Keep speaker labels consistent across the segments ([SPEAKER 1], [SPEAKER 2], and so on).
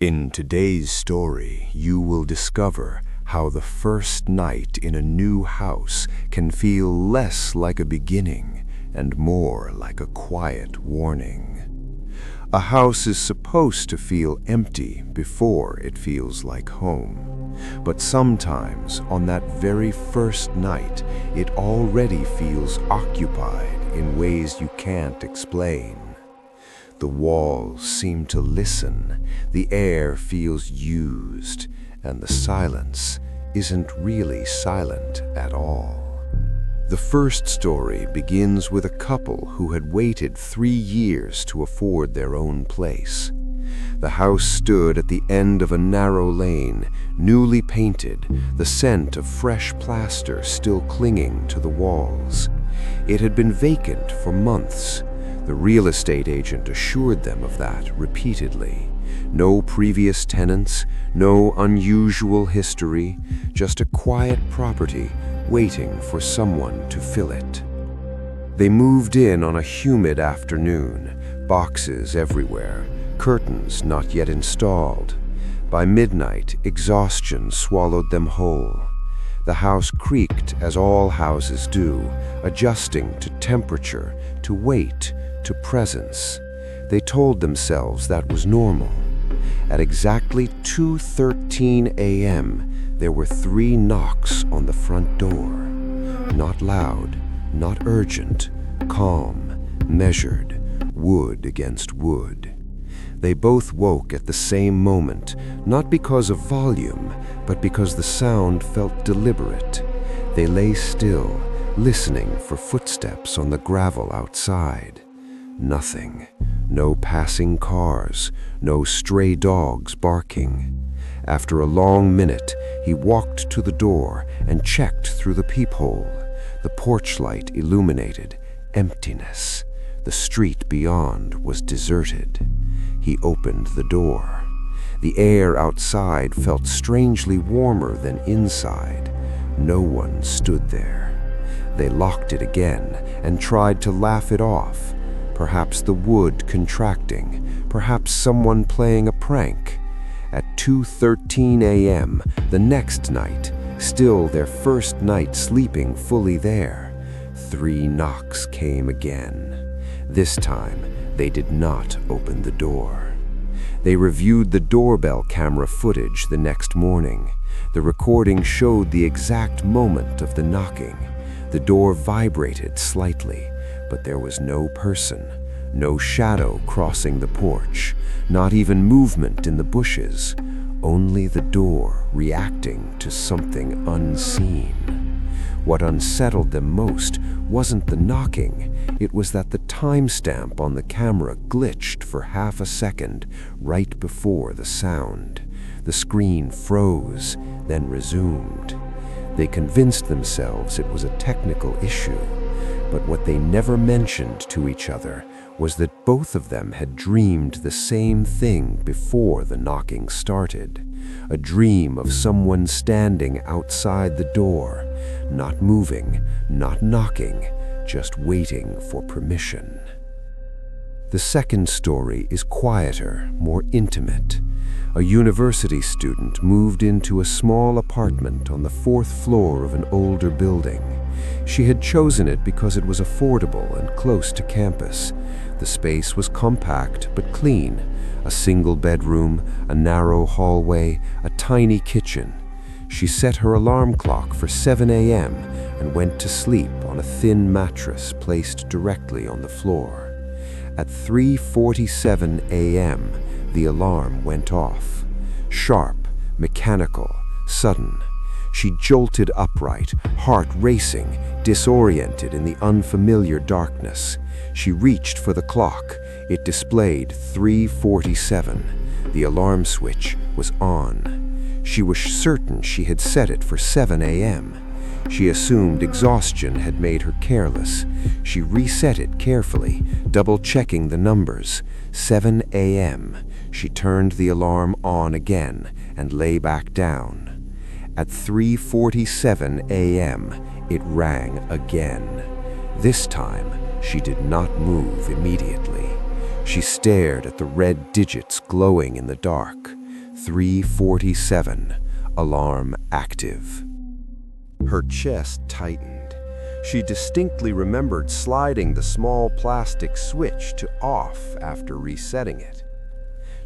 [SPEAKER 1] In today's story, you will discover how the first night in a new house can feel less like a beginning and more like a quiet warning. A house is supposed to feel empty before it feels like home. But sometimes, on that very first night, it already feels occupied in ways you can't explain. The walls seem to listen, the air feels used, and the silence isn't really silent at all. The first story begins with a couple who had waited 3 years to afford their own place. The house stood at the end of a narrow lane, newly painted, the scent of fresh plaster still clinging to the walls. It had been vacant for months. The real estate agent assured them of that repeatedly. No previous tenants, no unusual history, just a quiet property waiting for someone to fill it. They moved in on a humid afternoon, boxes everywhere, curtains not yet installed. By midnight, exhaustion swallowed them whole. The house creaked as all houses do, adjusting to temperature, to weight, to presence. They told themselves that was normal. At exactly 2:13 a.m., there were 3 knocks on the front door. Not loud, not urgent, calm, measured, wood against wood. They both woke at the same moment, not because of volume, but because the sound felt deliberate. They lay still, listening for footsteps on the gravel outside. Nothing. No passing cars, no stray dogs barking. After a long minute, he walked to the door and checked through the peephole. The porch light illuminated emptiness. The street beyond was deserted. He opened the door. The air outside felt strangely warmer than inside. No one stood there. They locked it again and tried to laugh it off. Perhaps the wood contracting, perhaps someone playing a prank. At 2:13 a.m. the next night, still their first night sleeping fully there, 3 knocks came again. This time, they did not open the door. They reviewed the doorbell camera footage the next morning. The recording showed the exact moment of the knocking. The door vibrated slightly, but there was no person, no shadow crossing the porch, not even movement in the bushes, only the door reacting to something unseen. What unsettled them most wasn't the knocking, it was that the timestamp on the camera glitched for half a second right before the sound. The screen froze, then resumed. They convinced themselves it was a technical issue, but what they never mentioned to each other was that both of them had dreamed the same thing before the knocking started. A dream of someone standing outside the door, not moving, not knocking, just waiting for permission. The second story is quieter, more intimate. A university student moved into a small apartment on the 4th floor of an older building. She had chosen it because it was affordable and close to campus. The space was compact but clean. A single bedroom, a narrow hallway, a tiny kitchen. She set her alarm clock for 7 a.m. and went to sleep on a thin mattress placed directly on the floor. At 3:47 a.m., the alarm went off. Sharp, mechanical, sudden. She jolted upright, heart racing, disoriented in the unfamiliar darkness. She reached for the clock. It displayed 3:47. The alarm switch was on. She was certain she had set it for 7 a.m. She assumed exhaustion had made her careless. She reset it carefully, double-checking the numbers. 7 a.m. She turned the alarm on again and lay back down. At 3:47 a.m., it rang again. This time, she did not move immediately. She stared at the red digits glowing in the dark. 3:47, alarm active. Her chest tightened. She distinctly remembered sliding the small plastic switch to off after resetting it.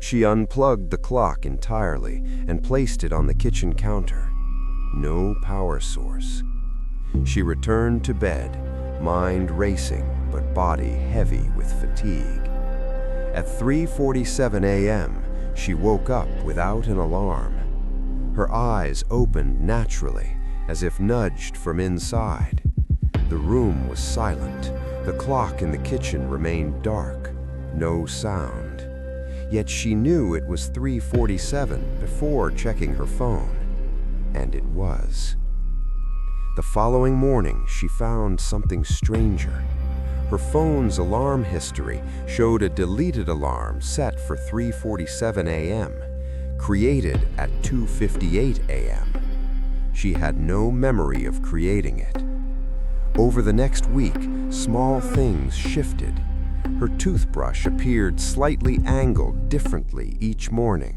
[SPEAKER 1] She unplugged the clock entirely and placed it on the kitchen counter. No power source. She returned to bed, mind racing but body heavy with fatigue. At 3:47 a.m., she woke up without an alarm. Her eyes opened naturally, as if nudged from inside. The room was silent. The clock in the kitchen remained dark. No sound. Yet she knew it was 3:47 before checking her phone. And it was. The following morning, she found something stranger. Her phone's alarm history showed a deleted alarm set for 3:47 a.m., created at 2:58 a.m. She had no memory of creating it. Over the next week, small things shifted. Her toothbrush appeared slightly angled differently each morning.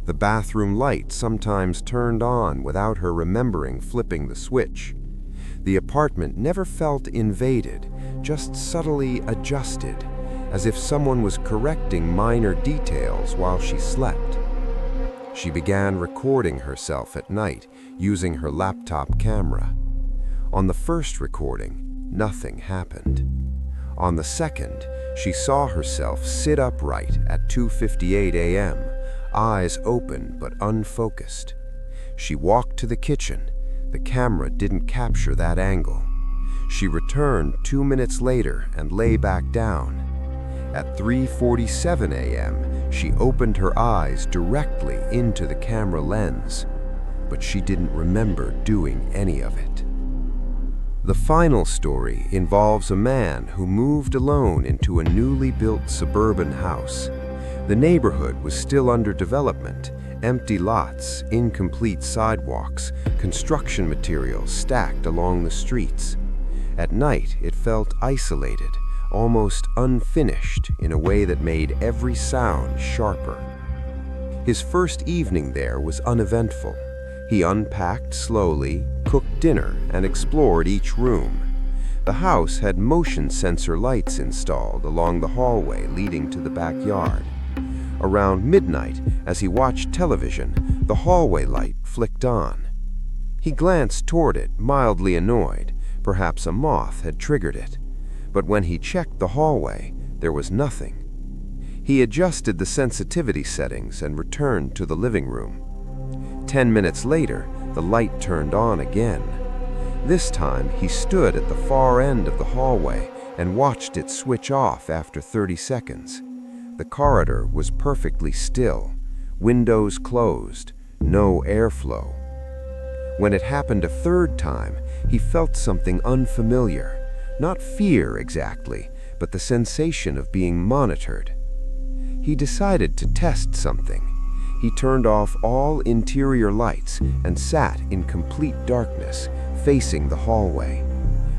[SPEAKER 1] The bathroom light sometimes turned on without her remembering flipping the switch. The apartment never felt invaded, just subtly adjusted, as if someone was correcting minor details while she slept. She began recording herself at night using her laptop camera. On the first recording, nothing happened. On the second, she saw herself sit upright at 2:58 a.m., eyes open but unfocused. She walked to the kitchen. The camera didn't capture that angle. She returned 2 minutes later and lay back down. At 3:47 a.m., she opened her eyes directly into the camera lens, but she didn't remember doing any of it. The final story involves a man who moved alone into a newly built suburban house. The neighborhood was still under development, empty lots, incomplete sidewalks, construction materials stacked along the streets. At night, it felt isolated, almost unfinished in a way that made every sound sharper. His first evening there was uneventful. He unpacked slowly, cooked dinner, and explored each room. The house had motion sensor lights installed along the hallway leading to the backyard. Around midnight, as he watched television, the hallway light flicked on. He glanced toward it, mildly annoyed. Perhaps a moth had triggered it. But when he checked the hallway, there was nothing. He adjusted the sensitivity settings and returned to the living room. 10 minutes later, the light turned on again. This time, he stood at the far end of the hallway and watched it switch off after 30 seconds. The corridor was perfectly still, windows closed, no airflow. When it happened a third time, he felt something unfamiliar. Not fear exactly, but the sensation of being monitored. He decided to test something. He turned off all interior lights and sat in complete darkness, facing the hallway.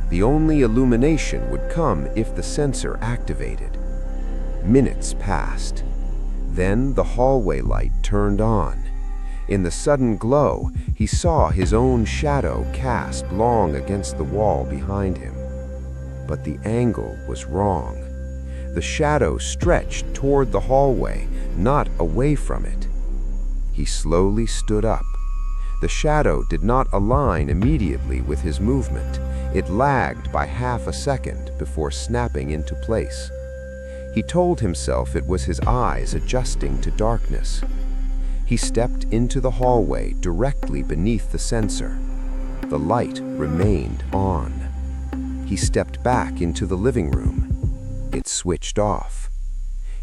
[SPEAKER 1] The only illumination would come if the sensor activated. Minutes passed. Then the hallway light turned on. In the sudden glow, he saw his own shadow cast long against the wall behind him. But the angle was wrong. The shadow stretched toward the hallway, not away from it. He slowly stood up. The shadow did not align immediately with his movement. It lagged by half a second before snapping into place. He told himself it was his eyes adjusting to darkness. He stepped into the hallway directly beneath the sensor. The light remained on. He stepped back into the living room. It switched off.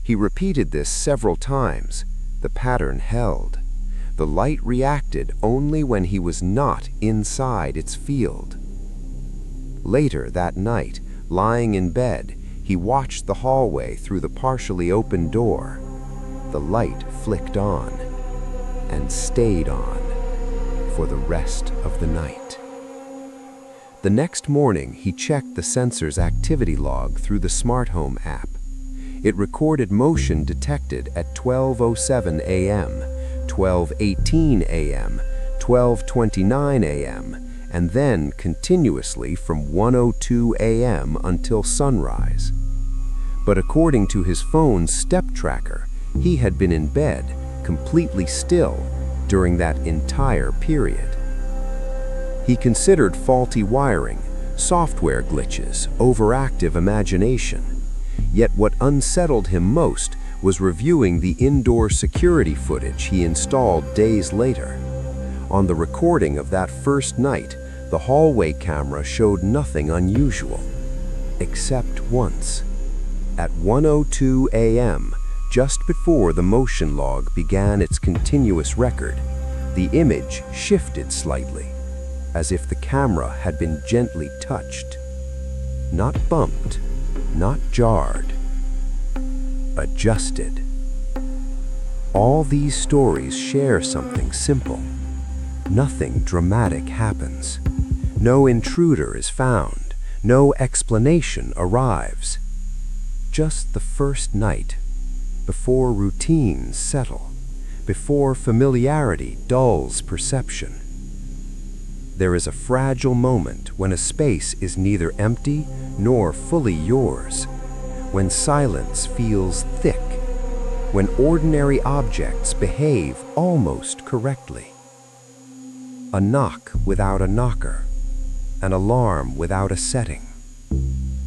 [SPEAKER 1] He repeated this several times. The pattern held. The light reacted only when he was not inside its field. Later that night, lying in bed, he watched the hallway through the partially open door. The light flicked on and stayed on for the rest of the night. The next morning, he checked the sensor's activity log through the smart home app. It recorded motion detected at 12:07 a.m., 12:18 a.m., 12:29 a.m., and then continuously from 1:02 a.m. until sunrise. But according to his phone's step tracker, he had been in bed, completely still, during that entire period. He considered faulty wiring, software glitches, overactive imagination. Yet what unsettled him most was reviewing the indoor security footage he installed days later. On the recording of that first night, the hallway camera showed nothing unusual. Except once. At 1:02 a.m., just before the motion log began its continuous record, the image shifted slightly, as if the camera had been gently touched. Not bumped, not jarred. Adjusted. All these stories share something simple. Nothing dramatic happens. No intruder is found. No explanation arrives. Just the first night, before routines settle, before familiarity dulls perception. There is a fragile moment when a space is neither empty nor fully yours, when silence feels thick, when ordinary objects behave almost correctly. A knock without a knocker, an alarm without a setting,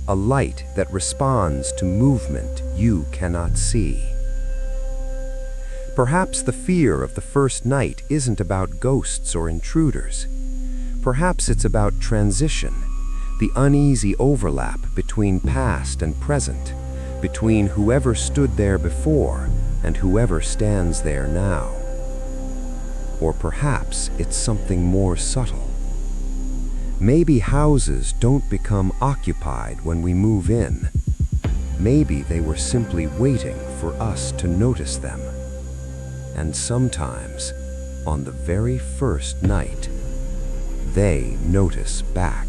[SPEAKER 1] a light that responds to movement you cannot see. Perhaps the fear of the first night isn't about ghosts or intruders. Perhaps it's about transition, the uneasy overlap between past and present, between whoever stood there before and whoever stands there now. Or perhaps it's something more subtle. Maybe houses don't become occupied when we move in. Maybe they were simply waiting for us to notice them. And sometimes, on the very first night, they notice back.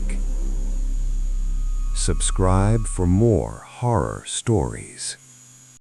[SPEAKER 1] Subscribe for more horror stories.